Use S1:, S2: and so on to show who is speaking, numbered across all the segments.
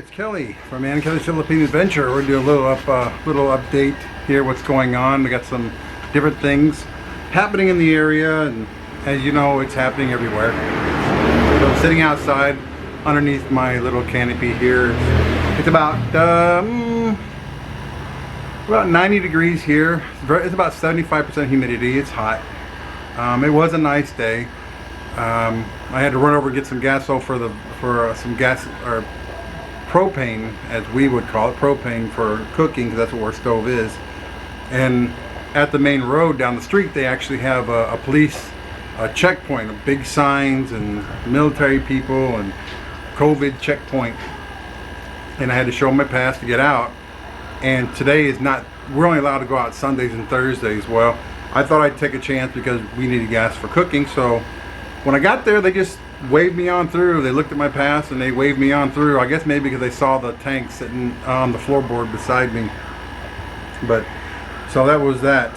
S1: it's Kelly from Kelly's Philippine Adventure. We're doing a little update here. What's going on? We got some different things happening in the area, and as you know, it's happening everywhere. So I'm sitting outside underneath my little canopy here. It's about 90 degrees here. It's about 75% humidity. It's hot. It was a nice day. I had to run over and get some gas oil for some gas, or propane, as we would call it, propane for cooking, because that's what our stove is. And at the main road down the street, they actually have a police checkpoint, big signs and military people and COVID checkpoint. And I had to show my pass to get out. And today is not, we're only allowed to go out Sundays and Thursdays. Well, I thought I'd take a chance because we needed gas for cooking. So when I got there, they just waved me on through. They looked at my pass and they waved me on through. I guess maybe because they saw the tank sitting on the floorboard beside me. But so that was that.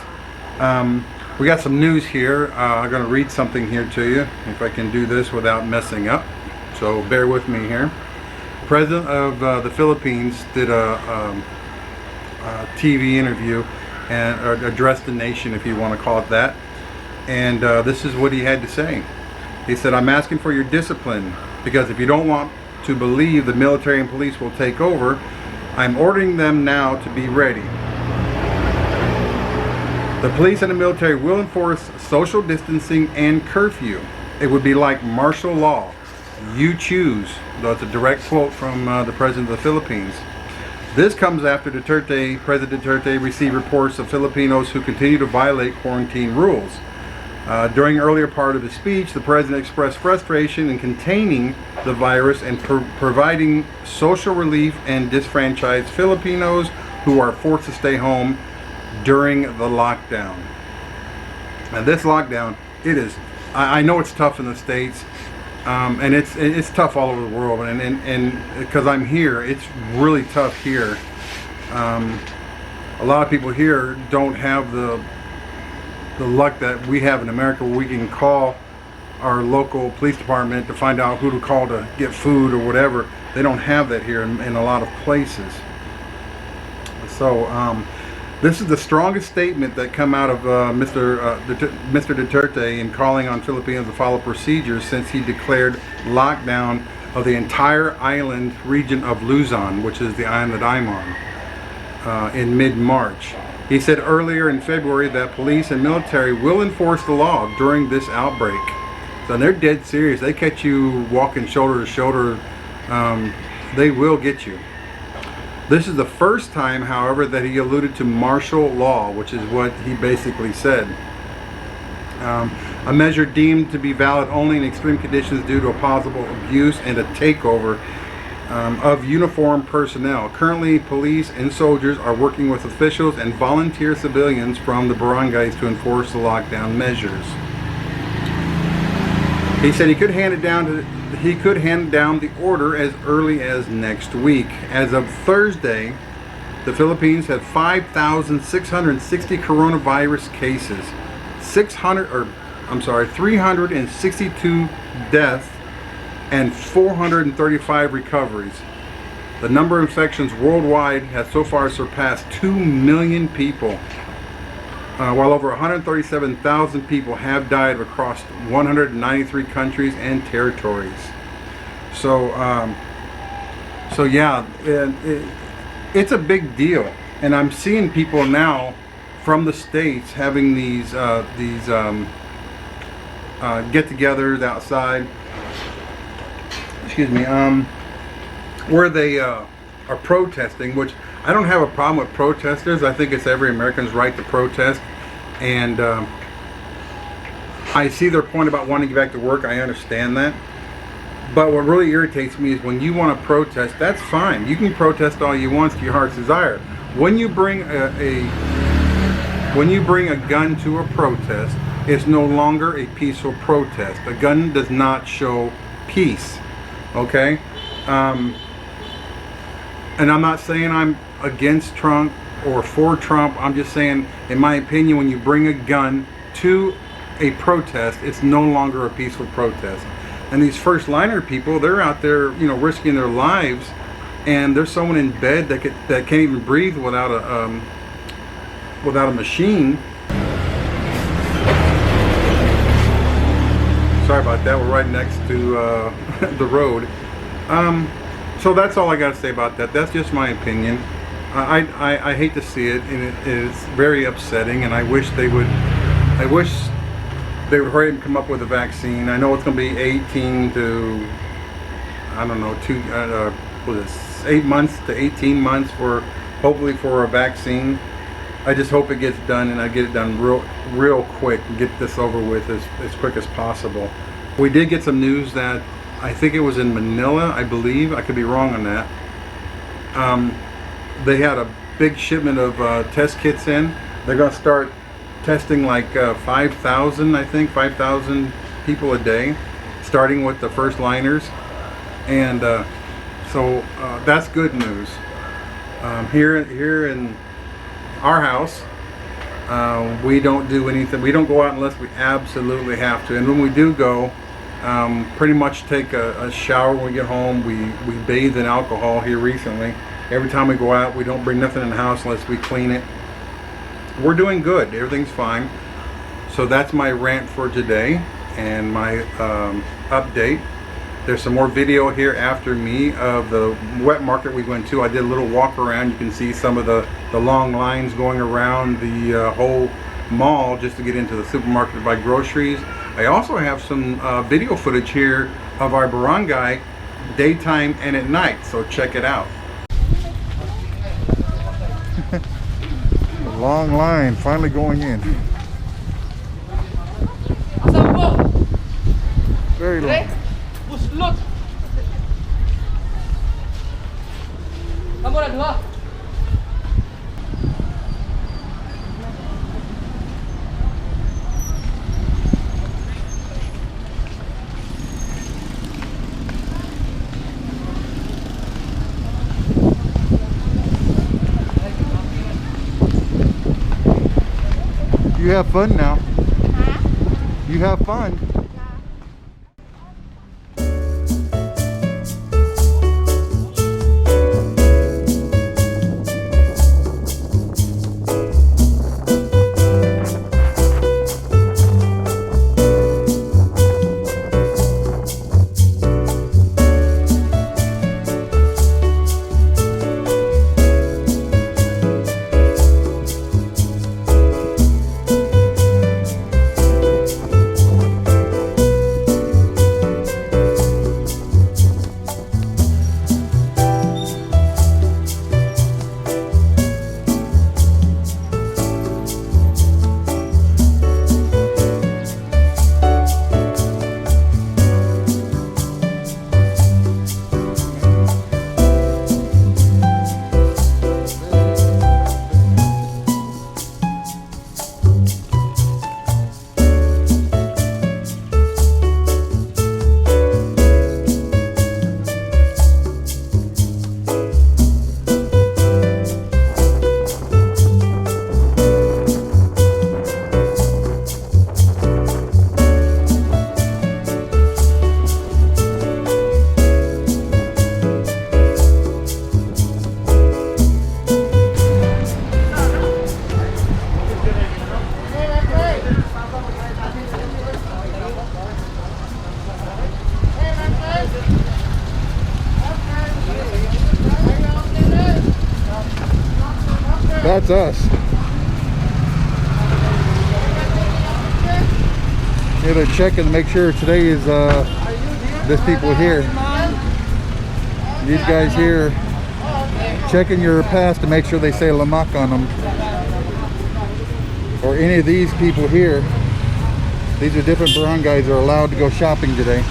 S1: We got some news here. I'm going to read something here to you, if I can do this without messing up. So bear with me here. The President of the Philippines did a TV interview and addressed the nation, if you want to call it that. And this is what he had to say. He said, "I'm asking for your discipline, because if you don't want to believe the military and police will take over, I'm ordering them now to be ready. The police and the military will enforce social distancing and curfew. It would be like martial law. You choose." That's a direct quote from the President of the Philippines. This comes after President Duterte received reports of Filipinos who continue to violate quarantine rules. During the earlier part of his speech, the President expressed frustration in containing the virus and providing social relief and disfranchised Filipinos who are forced to stay home during the lockdown. And this lockdown, it is, I know it's tough in the States, and it's tough all over the world, and because I'm here, it's really tough here. A lot of people here don't have the luck that we have in America, where we can call our local police department to find out who to call to get food or whatever. They don't have that here in a lot of places. So this is the strongest statement that come out of Mr. Duterte in calling on Filipinos to follow procedures since he declared lockdown of the entire island region of Luzon, which is the island that I'm on, in mid-March. He said earlier in February that police and military will enforce the law during this outbreak. So they're dead serious. They catch you walking shoulder to shoulder, they will get you. This is the first time, however, that he alluded to martial law, which is what he basically said. A measure deemed to be valid only in extreme conditions due to a possible abuse and a takeover of uniformed personnel. Currently, police and soldiers are working with officials and volunteer civilians from the barangays to enforce the lockdown measures. He said he could hand down the order as early as next week. As of Thursday, the Philippines had 5,660 coronavirus cases, 362 deaths, and 435 recoveries. The number of infections worldwide has so far surpassed 2 million people, while over 137,000 people have died across 193 countries and territories. So, yeah, it's a big deal, and I'm seeing people now from the States having these get-togethers outside. Excuse me, where they are protesting, which I don't have a problem with protesters. I think it's every American's right to protest, and I see their point about wanting to get back to work. I understand that, but what really irritates me is when you want to protest, that's fine. You can protest all you want to your heart's desire. When you bring a gun to a protest, it's no longer a peaceful protest. A gun does not show peace. Okay, and I'm not saying I'm against Trump or for Trump. I'm just saying, in my opinion, when you bring a gun to a protest, it's no longer a peaceful protest. And these first liner people, they're out there, risking their lives and there's someone in bed that can't even breathe without a machine. Sorry about that. We're right next to the road. So that's all I got to say about that. That's just my opinion. I hate to see it, and it's very upsetting. And I wish they would hurry and come up with a vaccine. I know it's going to be 18 to, I don't know, 8 months to 18 months hopefully for a vaccine. I just hope it gets done, and I get it done real quick and get this over with as quick as possible. We did get some news that I think it was in Manila, I believe. I could be wrong on that. They had a big shipment of test kits in. They're going to start testing like 5,000, I think, 5,000 people a day, starting with the first liners. And so that's good news. Here in our house, we don't do anything. We don't go out unless we absolutely have to. And when we do go, pretty much take a shower when we get home. We bathe in alcohol here recently. Every time we go out, we don't bring nothing in the house unless we clean it. We're doing good. Everything's fine. So that's my rant for today and my update. There's some more video here after me of the wet market we went to. I did a little walk around. You can see some of the long lines going around the whole mall just to get into the supermarket to buy groceries. I also have some video footage here of our barangay daytime and at night, so check it out. A long line finally going in. Very long.
S2: Buslot. Kamu na dua.
S1: You have fun now. Huh? You have fun. That's us. Here they're checking to make sure today is there's people here. These guys here checking your pass to make sure they say Lamak on them. Or any of these people here. These are different barangays are allowed to go shopping today.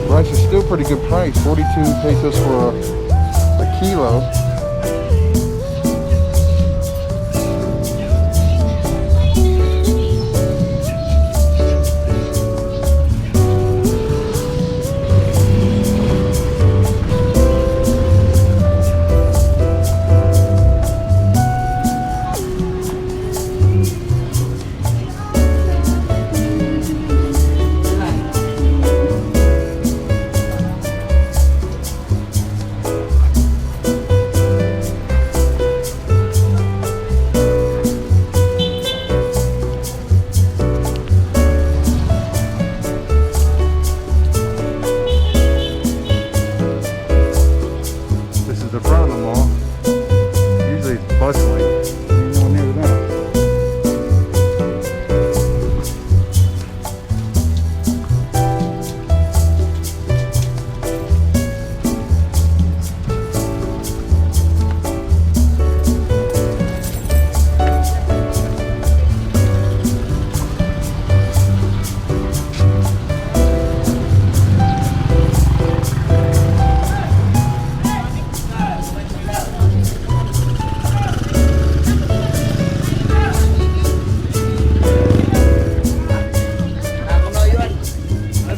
S1: Rice is still pretty good price, 42 pesos for a kilo.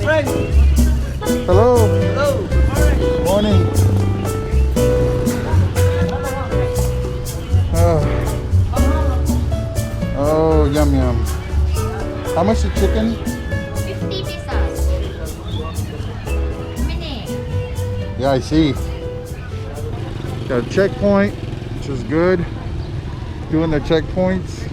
S2: friend.
S1: Hello.
S2: Hello.
S1: Morning. Oh, yum yum. How much the chicken?
S3: 50 pesos. Mini.
S1: Yeah, I see. Got a checkpoint, which is good. Doing their checkpoints.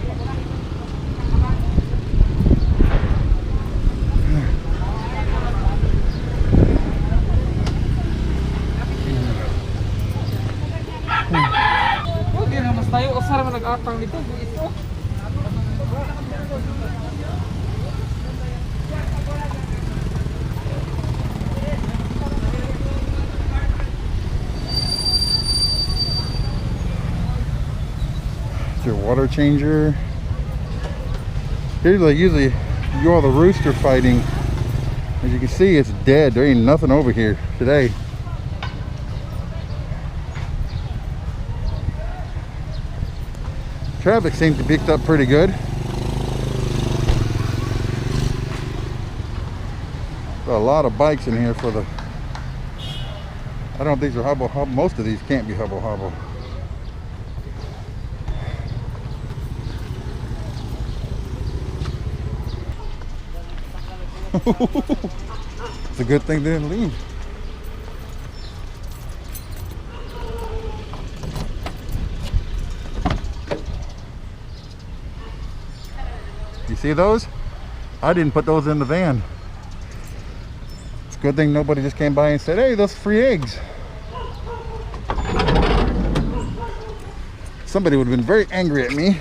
S2: Oh, di na mas tayo. Usar mo nag-atang dito. Ito.
S1: Your water changer. Here's like usually you all the rooster fighting. As you can see, it's dead. There ain't nothing over here today. Traffic seems to be picked up pretty good. Got a lot of bikes in here for the. I don't think these are hubble hubble. Most of these can't be hubble hubble. It's a good thing they didn't leave. You see those? I didn't put those in the van. It's a good thing nobody just came by and said, hey, those free eggs. Somebody would have been very angry at me.